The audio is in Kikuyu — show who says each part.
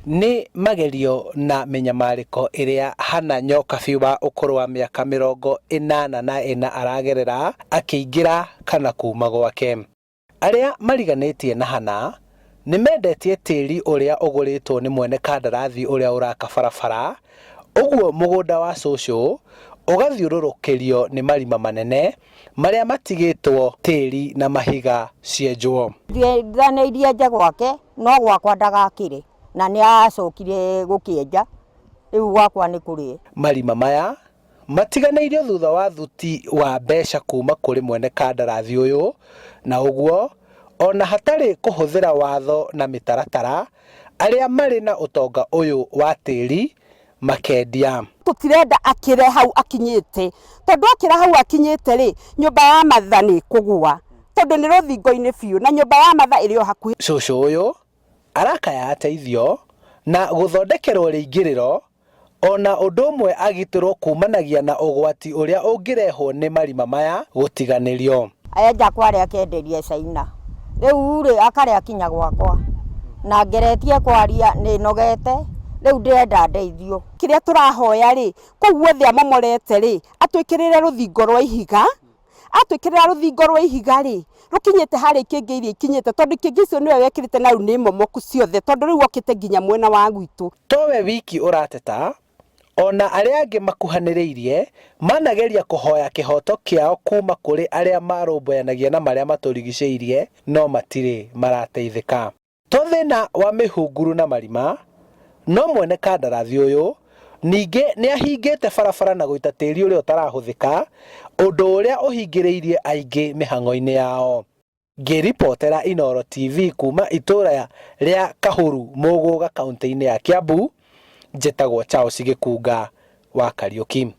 Speaker 1: Ni magerio na menyamariko iria hana nyoka biuba ukorwo wa miaka 84 aragerera akiingira kana kuma gwake. Aria mariganitie na hana ni mendetie tiri uria uguritwo ni mwene kandarathi uria uraka barabara, uguo mugunda wa social ugathiururukirio ni marima manene maria matigitwo tiri na mahiga yenjwo.
Speaker 2: Ndianeirie nja gwake no gwakwa ndagakire na ni acokire gukienja riu gwakwa ni kurie.
Speaker 1: Marima maya matiganeirio thutha wa thuti wa mbeca kuma kuri mwene kandarathi uyu, na uguo ona hatari kuhuthira watho na mitaratara aria mari na utonga uyu wa tiri makendia.
Speaker 2: Tutirenda akire hau akinyite tondu akira hau akinyite ri nyumba ya matha ni kugua tondu ni ruthingo-ini biu na nyumba ya matha iri o hakuhi.
Speaker 1: Cucu uyu arakaya ateithio na guthondekerwo riingiriro ona undu umwe agitirwo kumanagia na ugwati uria ungirehwo ni marima maya gutiganirio.
Speaker 2: Ayenja kware akenderie China riu ri akare akinya gwakwa na ngeretie kwaria ni nogete riu ndirenda ndeithio. Kiria turahoya ri kuguothe amomorete ri atwikirire ruthingo rwa ihiga, atwikirira ruthingo rwa ihiga ri rukinyite hari kingiirie kinyite tondu kingicio niwe wekirite na riu ni momoku ciothe tondu riu okite nginya mwena wa gwitu.
Speaker 1: Towe wiki urateta ona aria angi makuhaniriirie manageria kuhoya kihoto kiao kuma kuri aria marumboyanagia na maria maturigiciirie no matire marateithika. To thina wa mihunguru na marima no mwene kandarathi uyu ninge ni ahingite barabara na guita tiri uria utarahuthika, undu uria uhingiriirie aingi mihango-ini yao. Ngiripotera Inooro TV kuma itura ria Kahuru Muguga kaunti-ini ya Kiambu, njetagwo Charles Gikunga wa Kariuki.